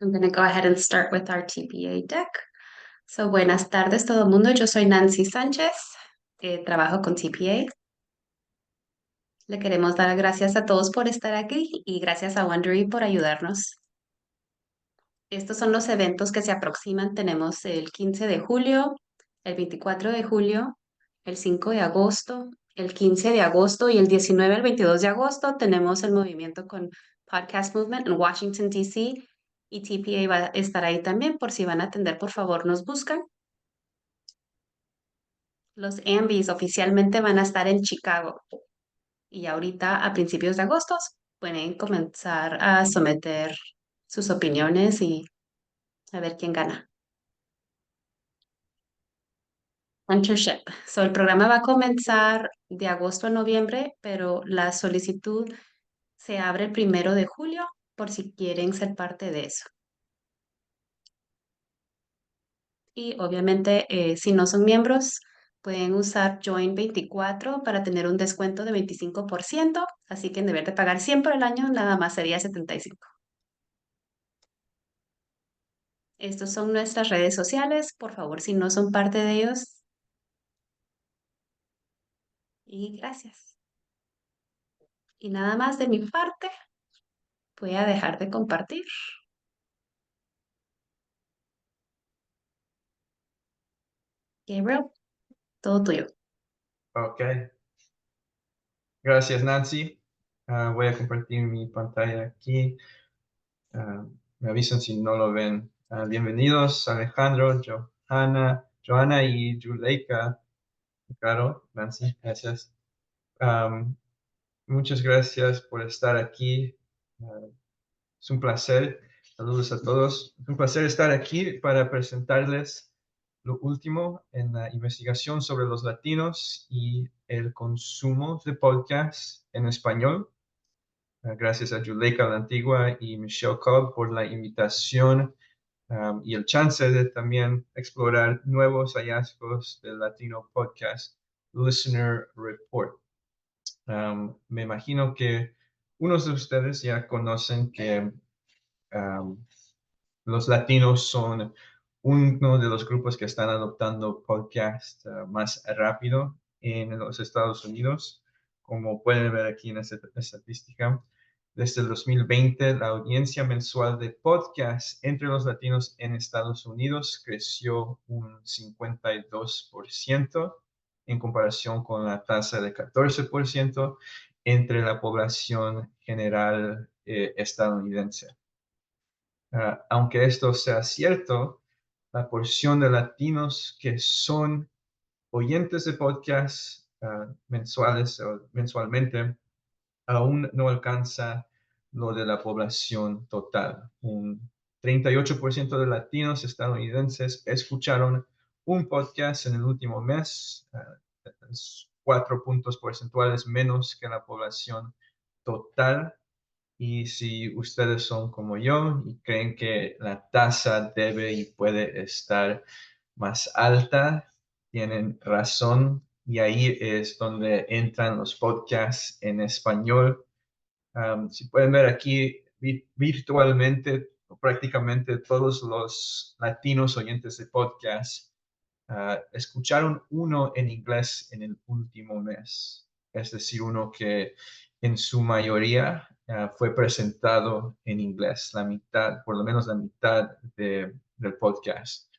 I'm going to go ahead and start with our TPA deck. So, buenas tardes todo el mundo. Yo soy Nancy Sánchez. Trabajo con TPA. Le queremos dar gracias a todos por estar aquí y gracias a Wondery por ayudarnos. Estos son los eventos que se aproximan. Tenemos el 15 de julio, el 24 de julio, el 5 de agosto, el 15 de agosto y el 19 al 22 de agosto tenemos el movimiento con Podcast Movement en Washington, D.C. y TPA va a estar ahí también. Por si van a atender, por favor, nos buscan. Los AMBIs oficialmente van a estar en Chicago y ahorita a principios de agosto pueden comenzar a someter sus opiniones y a ver quién gana. Mentorship. So, el programa va a comenzar de agosto a noviembre, pero la solicitud se abre el 1 de julio por si quieren ser parte de eso. Y obviamente, si no son miembros, pueden usar Join 24 para tener un descuento de 25%, así que en vez de pagar 100 por el año, nada más sería 75. Estos son nuestras redes sociales, por favor, si no son parte de ellos. Y gracias. Y nada más de mi parte, voy a dejar de compartir. Gabriel, todo tuyo. Ok, gracias Nancy. Voy a compartir mi pantalla aquí. Me avisan si no lo ven. Bienvenidos Alejandro, Johanna y Juleika. Claro, Nancy, gracias. Um, Muchas gracias por estar aquí. Es un placer. Saludos a todos. Es un placer estar aquí para presentarles lo último en la investigación sobre los latinos y el consumo de podcasts en español. Gracias a Juleika la Antigua y Michelle Cobb por la invitación y el chance de también explorar nuevos hallazgos del Latino Podcast Listener Report. Me imagino que unos de ustedes ya conocen que los latinos son uno de los grupos que están adoptando podcast más rápido en los Estados Unidos. Como pueden ver aquí en esta estadística, desde el 2020, la audiencia mensual de podcast entre los latinos en Estados Unidos creció un 52% en comparación con la tasa de 14% entre la población general estadounidense. Aunque esto sea cierto, la porción de latinos que son oyentes de podcasts mensuales o mensualmente aún no alcanza lo de la población total. Un 38% de latinos estadounidenses escucharon un podcast en el último mes, 4 puntos porcentuales menos que la población total. Y si ustedes son como yo y creen que la tasa debe y puede estar más alta, tienen razón. Y ahí es donde entran los podcasts en español. Si pueden ver aquí, virtualmente, prácticamente todos los latinos oyentes de podcast escucharon uno en inglés en el último mes. Es decir, uno que en su mayoría fue presentado en inglés, la mitad, por lo menos la mitad del podcast.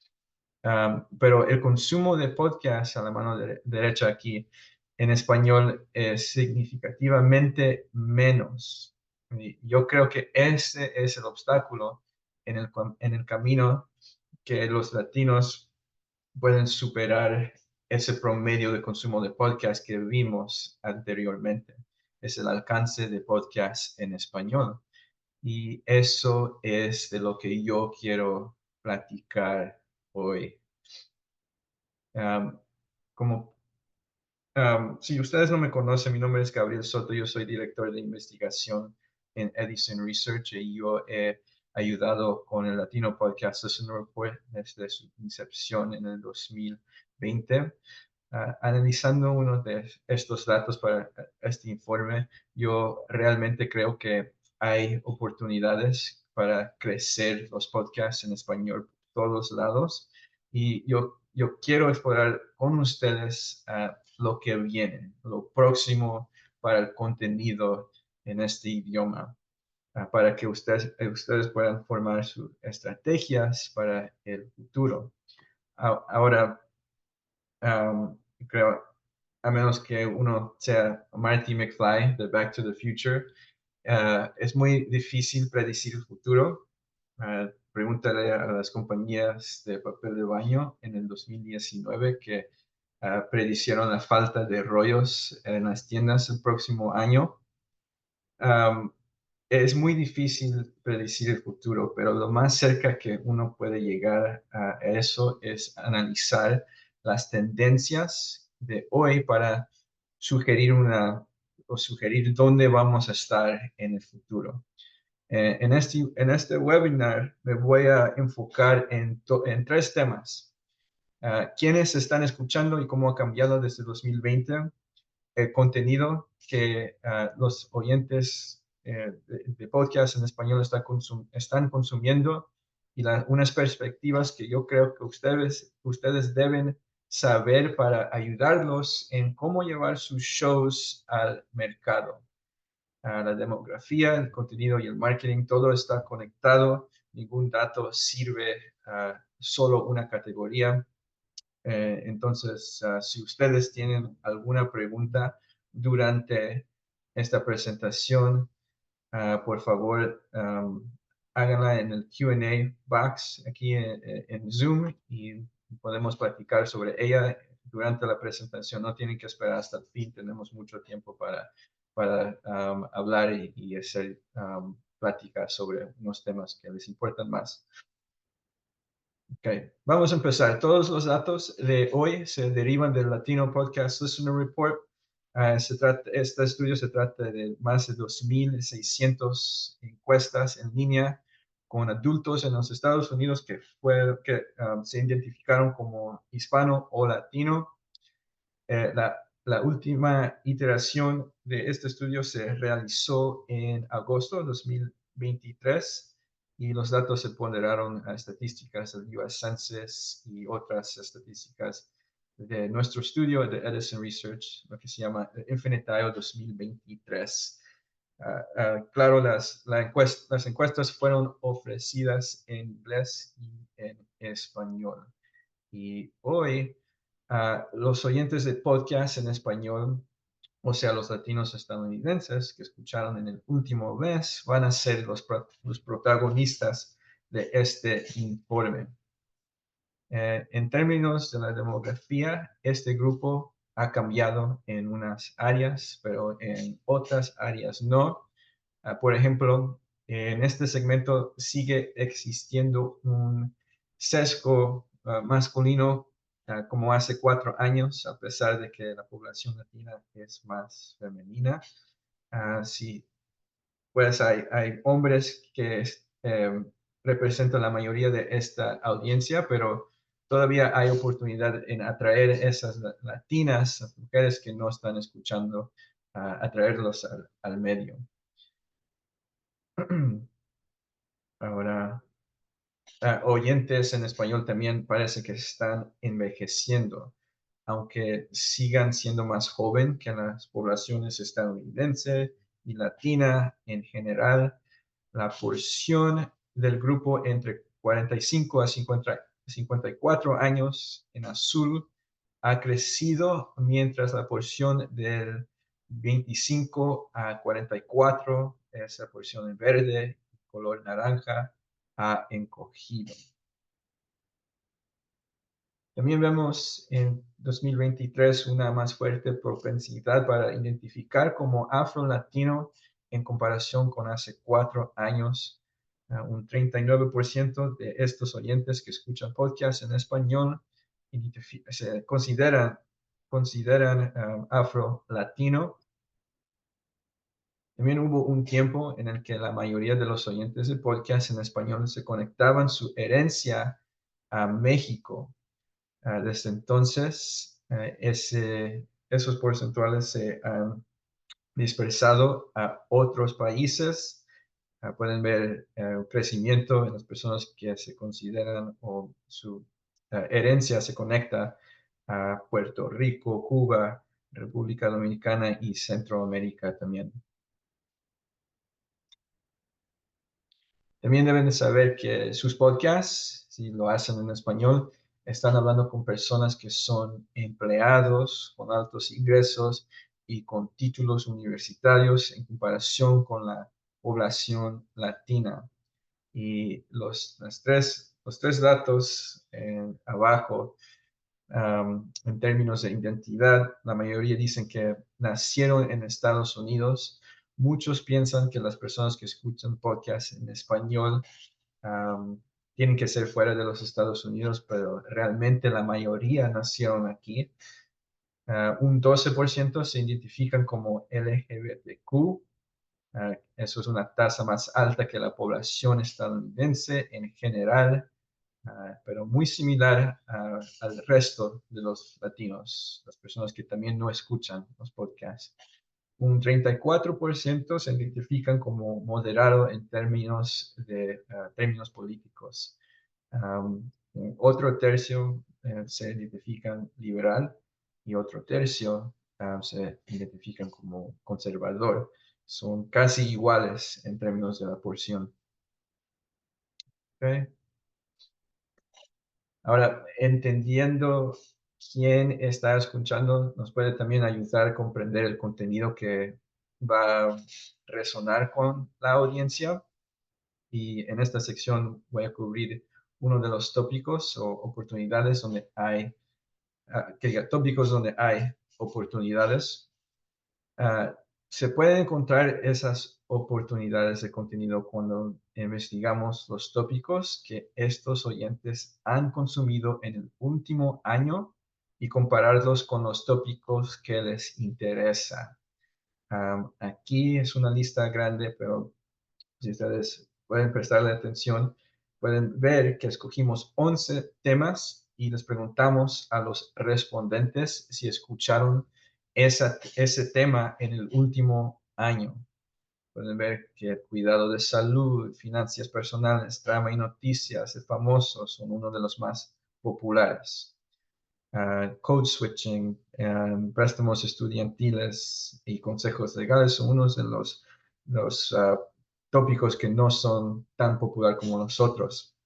Pero el consumo de podcast a la mano derecha aquí en español es significativamente menos. Y yo creo que ese es el obstáculo en el camino que los latinos pueden superar ese promedio de consumo de podcast que vimos anteriormente. Es el alcance de podcast en español. Y eso es de lo que yo quiero platicar hoy. Um, como si ustedes no me conocen, mi nombre es Gabriel Soto, yo soy director de investigación en Edison Research y yo he ayudado con el Latino Podcast Listener Report desde su incepción en el 2020. Analizando uno de estos datos para este informe, yo realmente creo que hay oportunidades para crecer los podcasts en español por todos lados y yo quiero explorar con ustedes lo que viene, lo próximo para el contenido en este idioma, para que ustedes puedan formar sus estrategias para el futuro. Ahora, creo, a menos que uno sea Marty McFly de Back to the Future, es muy difícil predecir el futuro. Pregúntale a las compañías de papel de baño en el 2019 que predicieron la falta de rollos en las tiendas el próximo año. Um, es muy difícil predecir el futuro, pero lo más cerca que uno puede llegar a eso es analizar las tendencias de hoy para sugerir o sugerir dónde vamos a estar en el futuro. En este webinar me voy a enfocar en tres temas. ¿Quiénes están escuchando y cómo ha cambiado desde 2020? El contenido que los oyentes de podcast en español están consumiendo y unas perspectivas que yo creo que ustedes deben saber para ayudarlos en cómo llevar sus shows al mercado. La demografía, el contenido y el marketing, todo está conectado. Ningún dato sirve solo una categoría. Entonces, si ustedes tienen alguna pregunta durante esta presentación, por favor, háganla en el Q&A box aquí en Zoom y podemos platicar sobre ella durante la presentación. No tienen que esperar hasta el fin, tenemos mucho tiempo para hablar y hacer pláticas sobre unos temas que les importan más. Ok, vamos a empezar. Todos los datos de hoy se derivan del Latino Podcast Listener Report. Este estudio se trata de más de 2.600 encuestas en línea con adultos en los Estados Unidos que se identificaron como hispano o latino. La última iteración de este estudio se realizó en agosto de 2023 y los datos se ponderaron a estadísticas del US Census y otras estadísticas de nuestro estudio de Edison Research, lo que se llama Infinite IO 2023. Claro, las encuestas fueron ofrecidas en inglés y en español. Y hoy los oyentes de podcast en español, o sea, los latinos estadounidenses que escucharon en el último mes, van a ser los protagonistas de este informe. En términos de la demografía, este grupo ha cambiado en unas áreas, pero en otras áreas no. Por ejemplo, en este segmento sigue existiendo un sesgo masculino como hace 4 años, a pesar de que la población latina es más femenina. Sí, pues hay hombres que representan la mayoría de esta audiencia, pero todavía hay oportunidad en atraer esas latinas, las mujeres que no están escuchando, atraerlos al medio. Ahora, oyentes en español también parece que están envejeciendo, aunque sigan siendo más joven que las poblaciones estadounidense y latina en general. La porción del grupo entre 45 a 54 años en azul ha crecido, mientras la porción del 25 a 44, esa porción en verde, color naranja, ha encogido. También vemos en 2023 una más fuerte propensidad para identificar como afro-latino en comparación con hace 4 años. Un 39% de estos oyentes que escuchan podcasts en español se consideran afro-latino. También hubo un tiempo en el que la mayoría de los oyentes de podcast en español se conectaban su herencia a México. Desde entonces, esos porcentuales se han dispersado a otros países. Pueden ver un crecimiento en las personas que se consideran o su herencia se conecta a Puerto Rico, Cuba, República Dominicana y Centroamérica también. También deben de saber que sus podcasts, si lo hacen en español, están hablando con personas que son empleados con altos ingresos y con títulos universitarios en comparación con la población latina. Y los tres datos abajo, en términos de identidad, la mayoría dicen que nacieron en Estados Unidos. Muchos piensan que las personas que escuchan podcasts en español um, tienen que ser fuera de los Estados Unidos, pero realmente la mayoría nacieron aquí. Un 12% se identifican como LGBTQ. Eso es una tasa más alta que la población estadounidense en general, pero muy similar al resto de los latinos, las personas que también no escuchan los podcasts. Un 34% se identifican como moderado en términos políticos. Otro tercio se identifican liberal y otro tercio se identifican como conservador. Son casi iguales en términos de la porción. ¿Ok? Ahora, entendiendo quién está escuchando, nos puede también ayudar a comprender el contenido que va a resonar con la audiencia. Y en esta sección voy a cubrir uno de los tópicos o oportunidades donde hay, tópicos donde hay oportunidades. Ah, Se pueden encontrar esas oportunidades de contenido cuando investigamos los tópicos que estos oyentes han consumido en el último año y compararlos con los tópicos que les interesa. Aquí es una lista grande, pero si ustedes pueden prestarle atención, pueden ver que escogimos 11 temas y les preguntamos a los respondentes si escucharon ese tema en el último año. Pueden ver que cuidado de salud, finanzas personales, drama y noticias de famosos son uno de los más populares. Code switching, préstamos estudiantiles y consejos legales son unos de los tópicos que no son tan popular como los otros.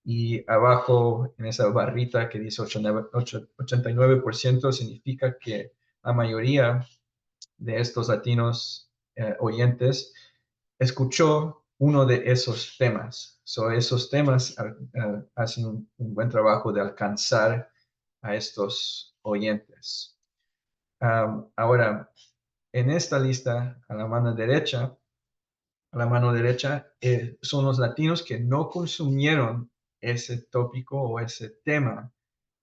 Y abajo en esa barrita que dice 89% significa que la mayoría de estos latinos oyentes escuchó uno de esos temas. Esos temas hacen un buen trabajo de alcanzar a estos oyentes. Ahora, en esta lista, a la mano derecha son los latinos que no consumieron ese tópico o ese tema,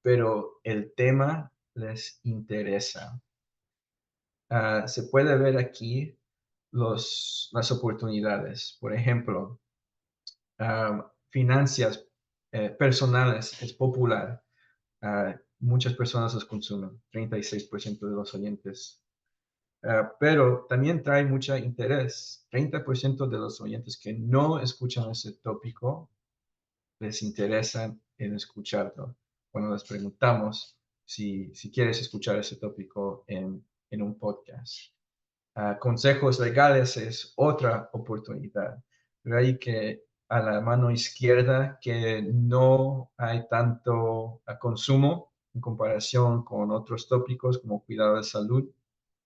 pero el tema les interesa. Se puede ver aquí las oportunidades. Por ejemplo, finanzas personales es popular. Muchas personas los consumen, 36% de los oyentes. Pero también trae mucho interés. 30% de los oyentes que no escuchan ese tópico les interesa en escucharlo. Cuando les preguntamos si quieres escuchar ese tópico en un podcast. Consejos legales es otra oportunidad. Pero hay que a la mano izquierda que no hay tanto consumo en comparación con otros tópicos como cuidado de salud.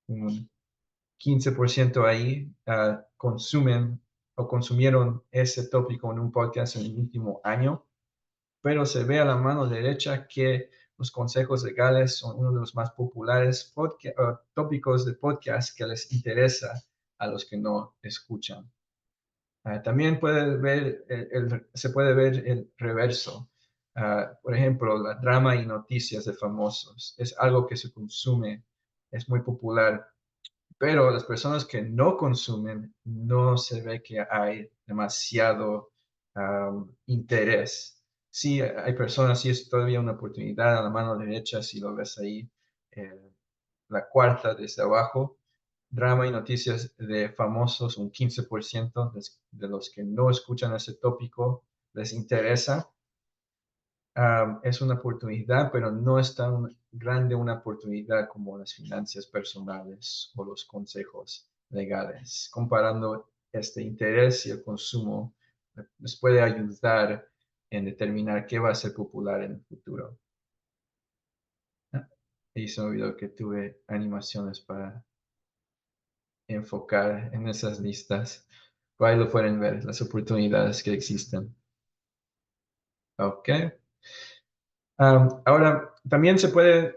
Un 15% ahí consumen o consumieron ese tópico en un podcast en el último año. pero se ve a la mano derecha que los consejos legales son uno de los más populares tópicos de podcast que les interesa a los que no escuchan. También se puede ver el reverso. Por ejemplo, la drama y noticias de famosos. Es algo que se consume, es muy popular, pero las personas que no consumen, no se ve que hay demasiado interés. Sí, hay personas, sí es todavía una oportunidad a la mano derecha, si lo ves ahí, eh, la cuarta desde abajo, drama y noticias de famosos, un 15% de los que no escuchan ese tópico les interesa. Es una oportunidad, pero no es tan grande una oportunidad como las finanzas personales o los consejos legales. Comparando este interés y el consumo, les puede ayudar en determinar qué va a ser popular en el futuro. Y se me olvidó que tuve animaciones para enfocar en esas listas. Por ahí lo pueden ver, las oportunidades que existen. Ok. Ahora, también se puede,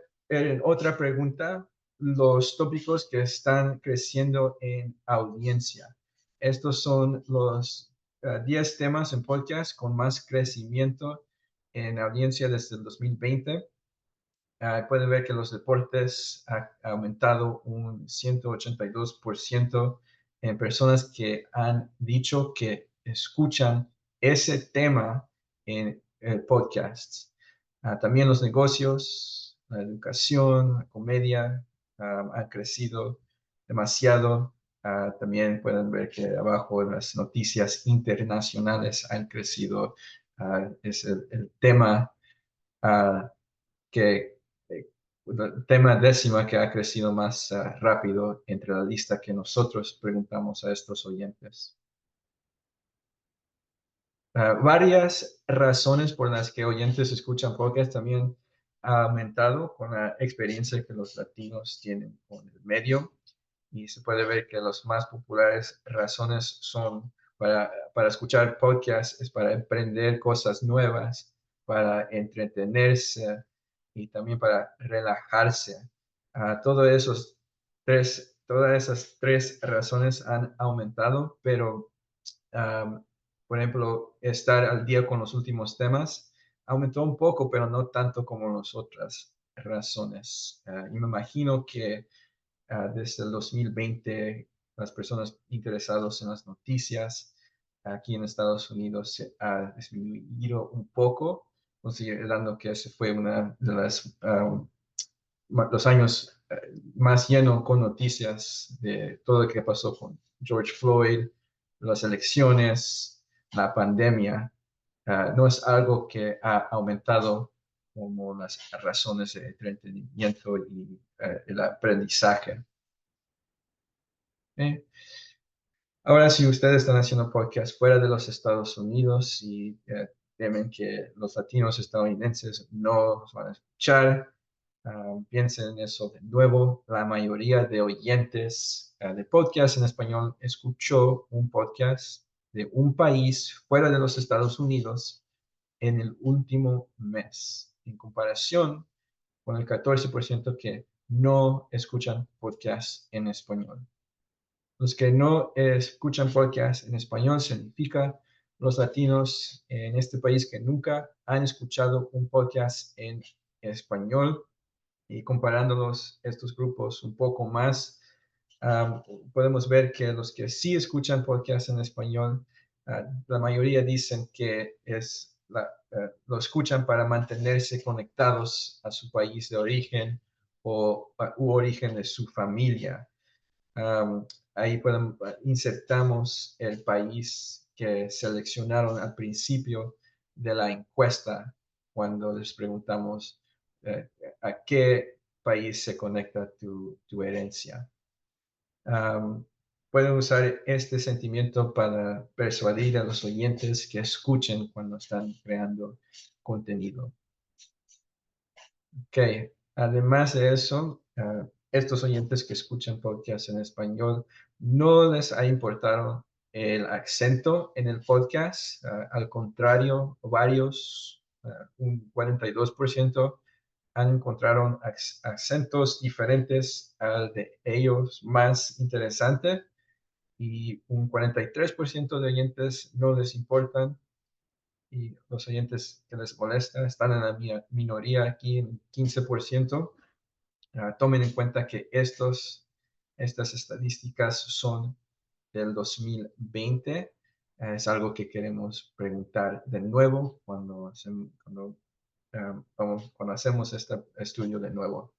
otra pregunta, los tópicos que están creciendo en audiencia. Estos son los 10 temas en podcast con más crecimiento en audiencia desde el 2020. Puede ver que los deportes ha aumentado un 182% en personas que han dicho que escuchan ese tema en podcasts. También los negocios, la educación, la comedia han crecido demasiado. También pueden ver que abajo las noticias internacionales han crecido. Es el tema ah, que el tema décima que ha crecido más rápido entre la lista que nosotros preguntamos a estos oyentes. Varias razones por las que oyentes escuchan podcast también ha aumentado con la experiencia que los latinos tienen con el medio y se puede ver que las más populares razones son para escuchar podcast, es para aprender cosas nuevas, para entretenerse y también para relajarse. Todas esas tres razones han aumentado, pero um, por ejemplo, estar al día con los últimos temas aumentó un poco, pero no tanto como las otras razones. Y me imagino que desde el 2020 las personas interesadas en las noticias aquí en Estados Unidos se ha disminuido un poco, considerando que ese fue una de los años más llenos con noticias de todo lo que pasó con George Floyd, las elecciones, la pandemia. No es algo que ha aumentado como las razones de entretenimiento y el aprendizaje. ¿Eh? Ahora, si ustedes están haciendo podcast fuera de los Estados Unidos y temen que los latinos estadounidenses no los van a escuchar, piensen en eso de nuevo. La mayoría de oyentes de podcast en español escuchó un podcast de un país fuera de los Estados Unidos en el último mes, en comparación con el 14% que no escuchan podcast en español. Los que no escuchan podcast en español significa los latinos en este país que nunca han escuchado un podcast en español y comparándolos estos grupos un poco más, podemos ver que los que sí escuchan podcast en español, la mayoría dicen que lo escuchan para mantenerse conectados a su país de origen o u origen de su familia. Um, Ahí insertamos el país que seleccionaron al principio de la encuesta cuando les preguntamos eh, a qué país se conecta tu herencia. Um, Pueden usar este sentimiento para persuadir a los oyentes que escuchen cuando están creando contenido. Ok, además de eso, estos oyentes que escuchan podcast en español, no les ha importado el acento en el podcast. Al contrario, varios un 42% encontraron acentos diferentes al de ellos más interesante y un 43% de oyentes no les importan y los oyentes que les molesta están en la minoría aquí en 15%. Tomen en cuenta que estas estadísticas son del 2020. Es algo que queremos preguntar de nuevo cuando hacemos este estudio de nuevo.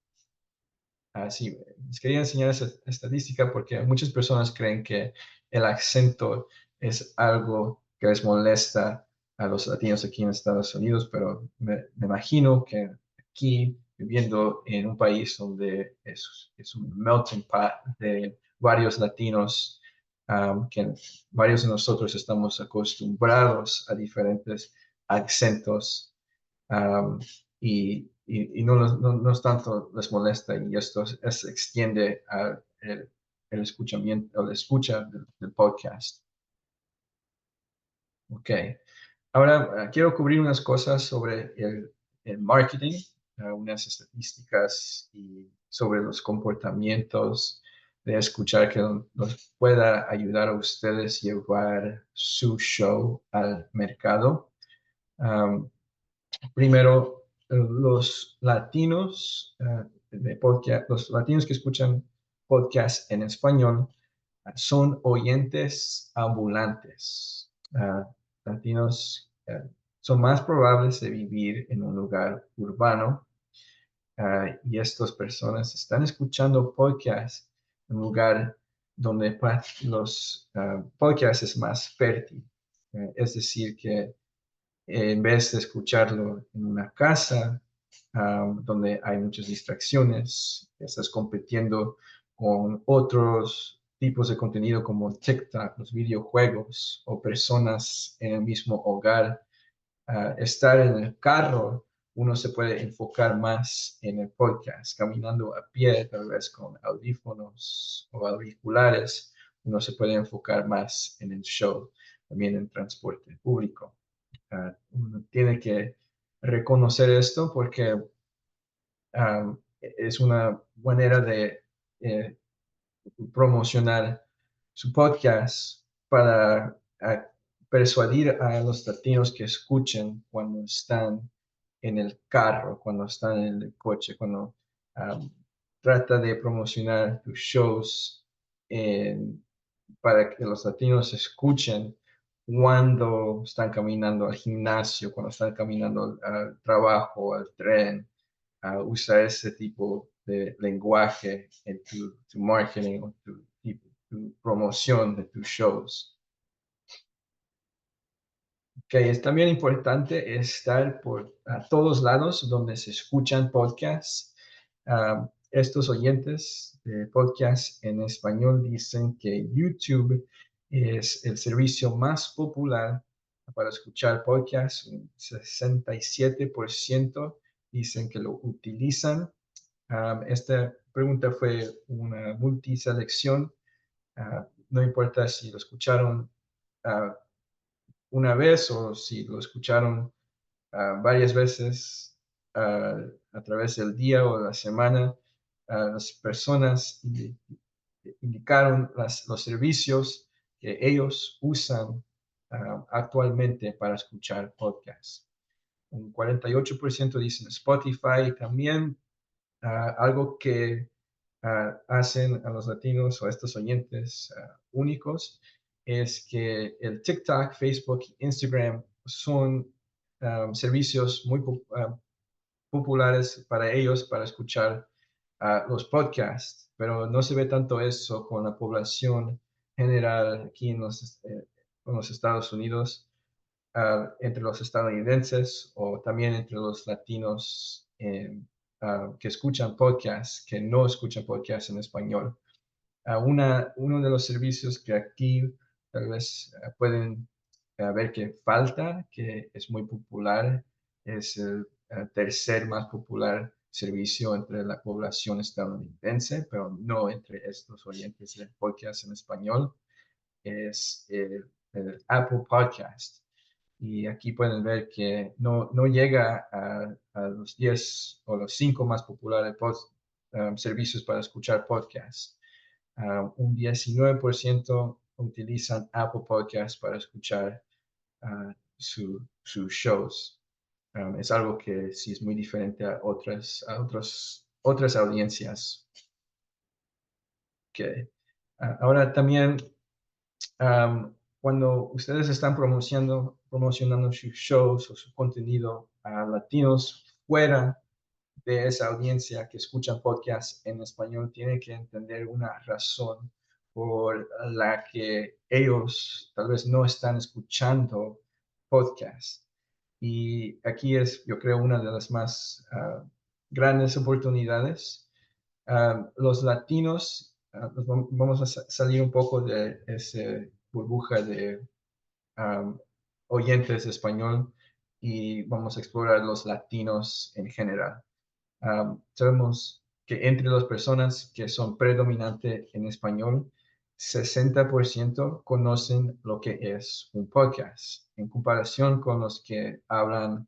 Sí, les quería enseñar esa estadística porque muchas personas creen que el acento es algo que les molesta a los latinos aquí en Estados Unidos, pero me imagino que aquí, viviendo en un país donde es un melting pot de varios latinos, que varios de nosotros estamos acostumbrados a diferentes acentos, um, y no es tanto les molesta y esto se extiende al el escuchamiento, o la escucha del podcast. Ok. Ahora quiero cubrir unas cosas sobre el marketing, unas estadísticas y sobre los comportamientos de escuchar que nos pueda ayudar a ustedes llevar su show al mercado. Um, Primero, los latinos de podcast, los latinos que escuchan podcast en español son oyentes ambulantes. Latinos son más probables de vivir en un lugar urbano y estas personas están escuchando podcasts en un lugar donde los podcasts es más fértil. Es decir, que en vez de escucharlo en una casa donde hay muchas distracciones, estás compitiendo con otros tipos de contenido como TikTok, los videojuegos o personas en el mismo hogar. Estar en el carro, uno se puede enfocar más en el podcast, caminando a pie, tal vez con audífonos o auriculares, uno se puede enfocar más en el show, también en transporte público. Uno tiene que reconocer esto porque es una manera de eh, promocionar su podcast para persuadir a los latinos que escuchen cuando están en el carro, cuando están en el coche, cuando um, trata de promocionar tus shows para que los latinos escuchen cuando están caminando al gimnasio, cuando están caminando al trabajo, al tren, usa ese tipo de lenguaje en tu marketing o tu promoción de tus shows. Que es también importante estar por a todos lados donde se escuchan podcasts. Estos oyentes de podcasts en español dicen que YouTube es el servicio más popular para escuchar podcasts. Un 67% dicen que lo utilizan. Esta pregunta fue una multiselección. No importa si lo escucharon uh, una vez o si lo escucharon varias veces a través del día o la semana, las personas indicaron los servicios que ellos usan actualmente para escuchar podcasts. Un 48% dicen Spotify. También algo que hacen a los latinos o a estos oyentes únicos es que el TikTok, Facebook, Instagram son servicios muy populares para ellos para escuchar los podcasts, pero no se ve tanto eso con la población general aquí en los Estados Unidos, entre los estadounidenses o también entre los latinos que escuchan podcasts, que no escuchan podcasts en español. Uno de los servicios que aquí tal vez pueden ver que falta, que es muy popular, es el tercer más popular servicio entre la población estadounidense, pero no entre estos oyentes de podcast en español, es el Apple Podcast. Y aquí pueden ver que no llega a los 10 o los 5 más populares servicios para escuchar podcasts. Un 19% utilizan Apple Podcasts para escuchar sus shows. Es algo que sí es muy diferente a otras audiencias. Okay. Ahora también, cuando ustedes están promocionando sus shows o su contenido a latinos fuera de esa audiencia que escuchan podcasts en español, tienen que entender una razón por la que ellos tal vez no están escuchando podcasts. Y aquí es, yo creo, una de las más grandes oportunidades. Los latinos, vamos a salir un poco de esa burbuja de um, oyentes de español y vamos a explorar los latinos en general. Sabemos que entre las personas que son predominantes en español, 60% conocen lo que es un podcast, en comparación con los que hablan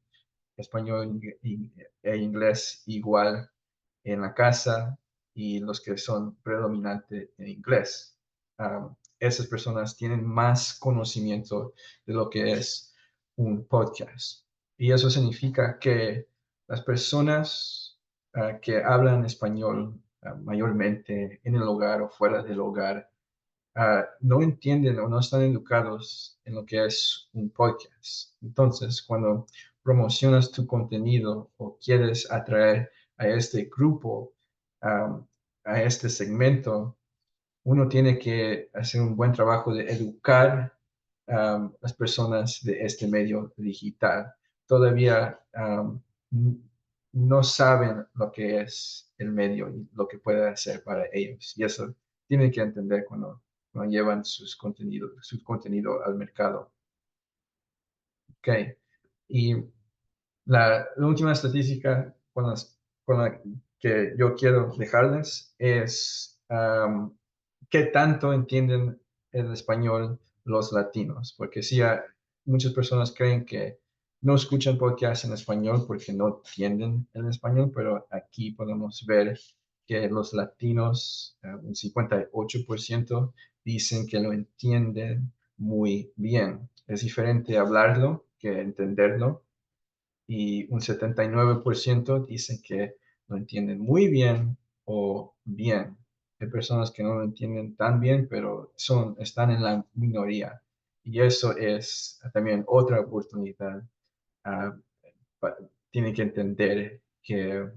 español e inglés igual en la casa y los que son predominantes en inglés. Esas personas tienen más conocimiento de lo que es un podcast. Y eso significa que las personas que hablan español mayormente en el hogar o fuera del hogar no entienden o no están educados en lo que es un podcast. Entonces, cuando promocionas tu contenido o quieres atraer a este grupo, a este segmento, uno tiene que hacer un buen trabajo de educar las personas de este medio digital. Todavía no saben lo que es el medio y lo que puede hacer para ellos. Y eso tienen que entender cuando llevan su contenido al mercado. Ok. Y la última estadística con la que yo quiero dejarles es qué tanto entienden el español los latinos, porque sí, muchas personas creen que no escuchan podcast en español porque no entienden el español, pero aquí podemos ver que los latinos, un 58% dicen que lo entienden muy bien. Es diferente hablarlo que entenderlo y un 79% dicen que lo entienden muy bien o bien. Hay personas que no lo entienden tan bien, pero están en la minoría. Y eso es también otra oportunidad. ah, Tienen que entender que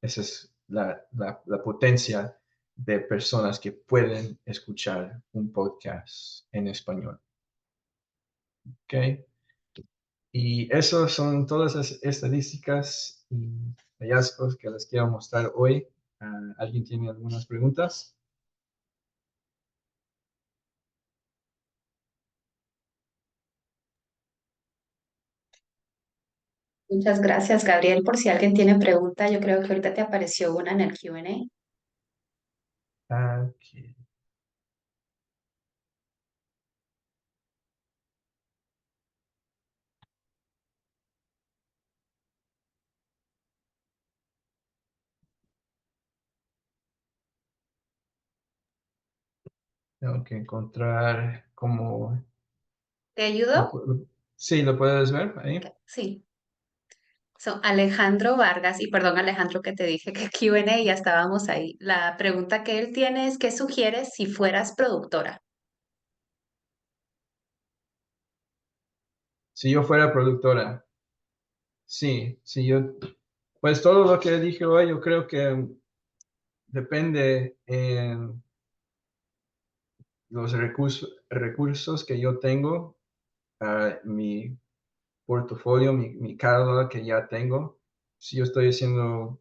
esa es la potencia de personas que pueden escuchar un podcast en español. ¿Ok? Y eso son todas las estadísticas y hallazgos que les quiero mostrar hoy. ¿Alguien tiene algunas preguntas? Muchas gracias, Gabriel. Por si alguien tiene pregunta, yo creo que ahorita te apareció una en el Q&A. Aquí, tengo que encontrar cómo ¿Te ayudó? sí, lo puedes ver Ok, ahí. sí. Alejandro Vargas, y perdón Alejandro que te dije que Q&A ya estábamos ahí. La pregunta que él tiene es, ¿qué sugieres si fueras productora? Si yo fuera productora, sí, si yo, pues todo lo que dije hoy, yo creo que depende en los recursos que yo tengo, mi portafolio, mi catálogo que ya tengo. Si yo estoy haciendo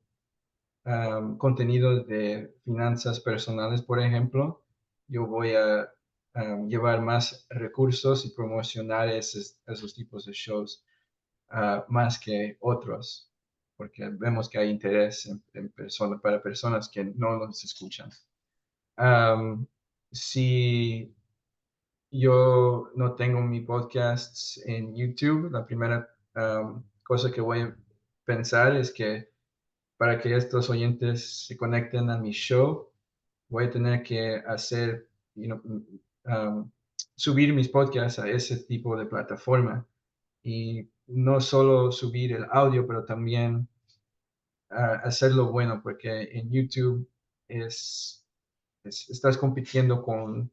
contenido de finanzas personales, por ejemplo, yo voy a llevar más recursos y promocionar esos tipos de shows más que otros, porque vemos que hay interés para personas que no nos escuchan. Si yo no tengo mi podcast en YouTube. La primera cosa que voy a pensar es que para que estos oyentes se conecten a mi show, voy a tener que hacer, um, subir mis podcasts a ese tipo de plataforma. Y no solo subir el audio, pero también hacerlo bueno, porque en YouTube es, estás compitiendo con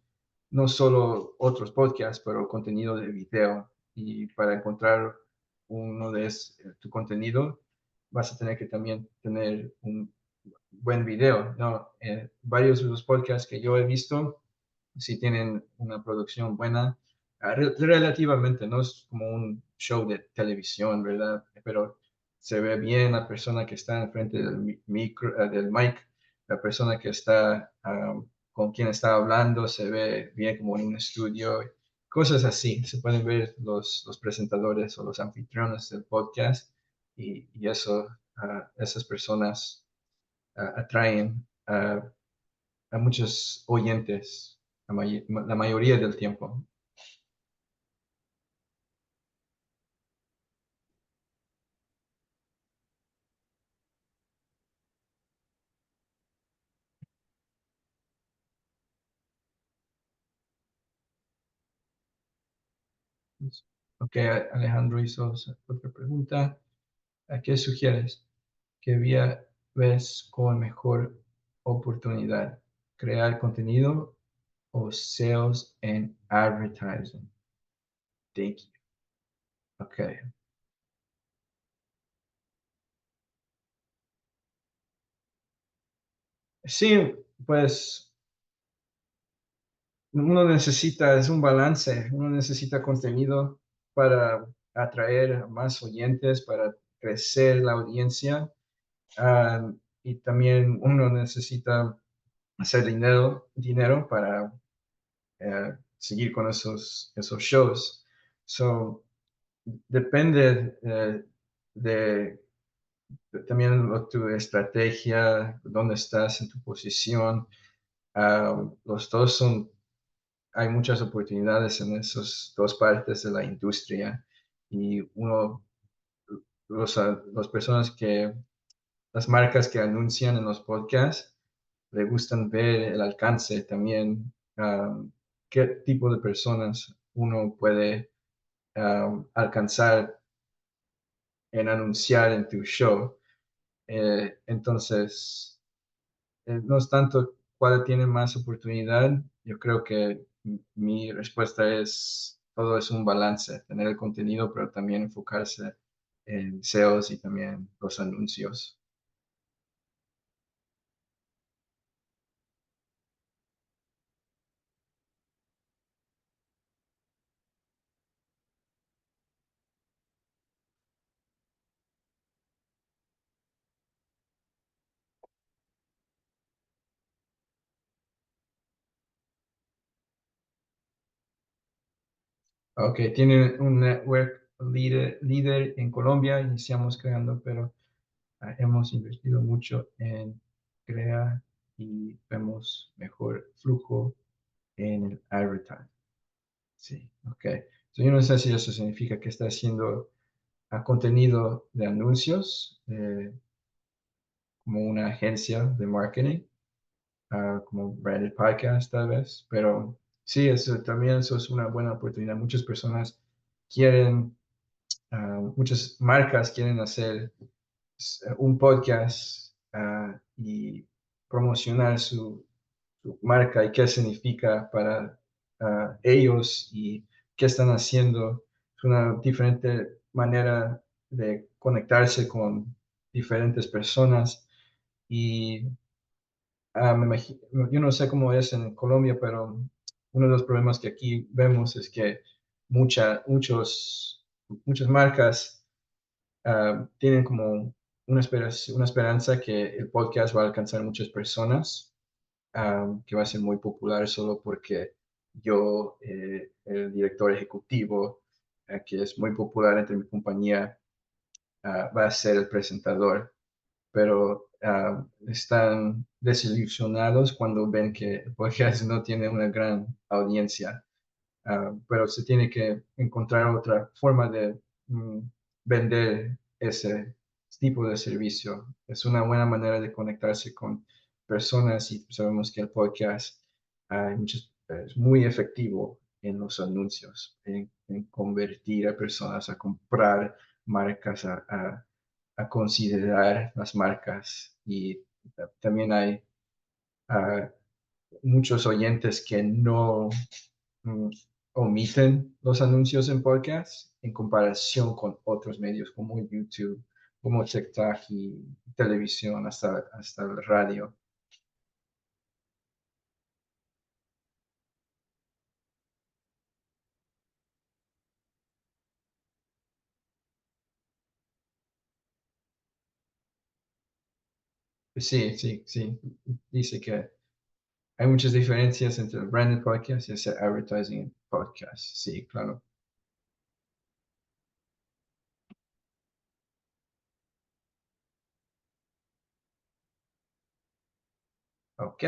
no solo otros podcasts, pero contenido de video. Y para encontrar uno de tu contenido, vas a tener que también tener un buen video, ¿no? Varios de los podcasts que yo he visto sí tienen una producción buena, relativamente, no es como un show de televisión, ¿verdad? Pero se ve bien la persona que está enfrente del micro, del mic, la persona que está con quien está hablando, se ve bien como en un estudio, cosas así. Se pueden ver los presentadores o los anfitriones del podcast y eso, esas personas atraen a muchos oyentes la mayoría del tiempo. Ok, Alejandro hizo otra pregunta. ¿A qué sugieres? ¿Qué vía ves como mejor oportunidad? ¿Crear contenido o sales and advertising? Thank you. Ok. Sí, pues uno necesita, es un balance, uno necesita contenido para atraer a más oyentes, para crecer la audiencia, y también uno necesita hacer dinero para seguir con esos shows. So, depende de, también tu estrategia, dónde estás en tu posición. Los dos son hay muchas oportunidades en esas dos partes de la industria y las personas las marcas que anuncian en los podcasts, le gustan ver el alcance también, qué tipo de personas uno puede alcanzar en anunciar en tu show. Entonces, no es tanto cuál tiene más oportunidad. Yo creo que mi respuesta es, todo es un balance, tener el contenido, pero también enfocarse en SEOs y también los anuncios. Ok, tiene un network líder en Colombia, iniciamos creando, pero hemos invertido mucho en crear y vemos mejor flujo en el advertising. Sí, ok. So, yo no sé si eso significa que está haciendo contenido de anuncios, como una agencia de marketing, como Branded Podcast tal vez, pero sí, eso es una buena oportunidad. Muchas personas quieren, muchas marcas quieren hacer un podcast y promocionar su marca y qué significa para ellos y qué están haciendo. Es una diferente manera de conectarse con diferentes personas y yo no sé cómo es en Colombia, pero uno de los problemas que aquí vemos es que muchas marcas tienen como una esperanza que el podcast va a alcanzar muchas personas, que va a ser muy popular solo porque yo, el director ejecutivo, que es muy popular entre mi compañía, va a ser el presentador, pero están desilusionados cuando ven que el podcast no tiene una gran audiencia. pero se tiene que encontrar otra forma de vender ese tipo de servicio. Es una buena manera de conectarse con personas y sabemos que el podcast es muy efectivo en los anuncios, en convertir a personas a comprar marcas, a considerar las marcas y también hay ah, muchos oyentes que no mm, omiten los anuncios en podcast en comparación con otros medios como YouTube, como TikTok y televisión, hasta el radio. Sí, sí, sí. Dice que hay muchas diferencias entre el branded podcast y ese advertising podcast. Sí, claro. Ok.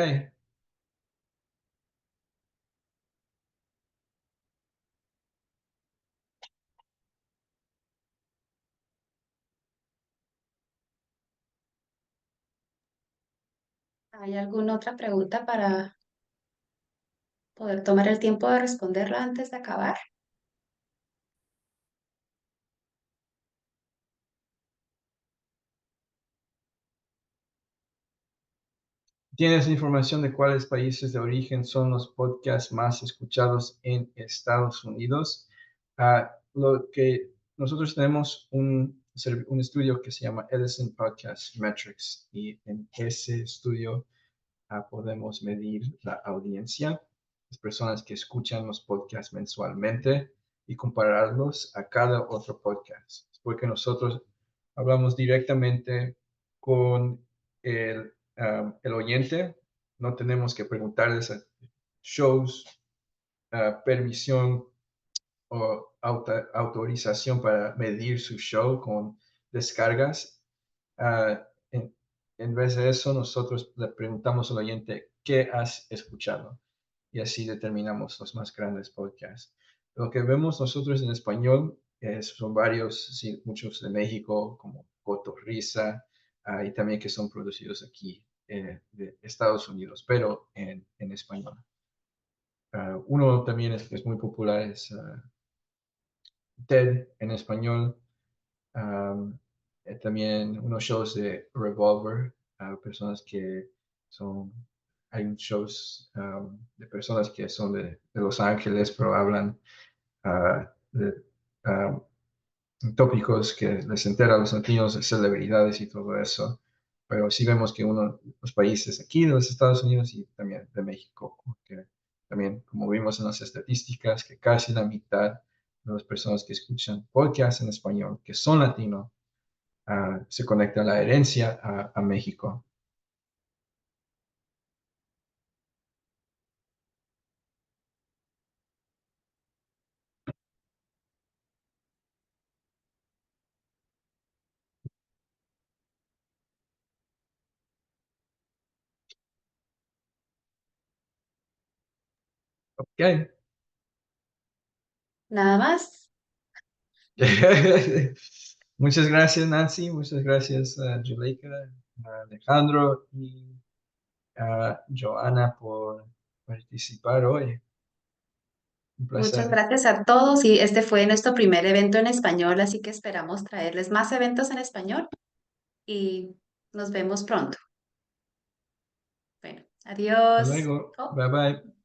¿Hay alguna otra pregunta para poder tomar el tiempo de responderla antes de acabar? ¿Tienes información de cuáles países de origen son los podcasts más escuchados en Estados Unidos? Lo que nosotros tenemos un estudio que se llama Edison Podcast Metrics y en ese estudio podemos medir la audiencia, las personas que escuchan los podcasts mensualmente y compararlos a cada otro podcast. Porque nosotros hablamos directamente con el oyente, no tenemos que preguntarles a shows, permisión o autorización para medir su show con descargas. Ah, en vez de eso, nosotros le preguntamos al oyente, ¿qué has escuchado? Y así determinamos los más grandes podcasts. Lo que vemos nosotros en español son varios, sí, muchos de México, como Cotorrisa, y también que son producidos aquí de Estados Unidos, pero en español. Uno también que es muy popular, es TED en español. Um, También unos shows de Revolver, personas que son, hay shows de personas que son de Los Ángeles, pero hablan de um, tópicos que les entera a los latinos, de celebridades y todo eso. Pero sí vemos que uno de los países aquí de los Estados Unidos y también de México, que también como vimos en las estadísticas, que casi la mitad de las personas que escuchan podcast en español, que son latinos, se conecta la herencia a México. Ok. Nada más. Muchas gracias, Nancy. Muchas gracias, Juleika, Alejandro y Joana por participar hoy. Un Muchas placer. gracias a todos y este fue nuestro primer evento en español, así que esperamos traerles más eventos en español y nos vemos pronto. Bueno, Hasta adiós. luego. Oh. Bye bye.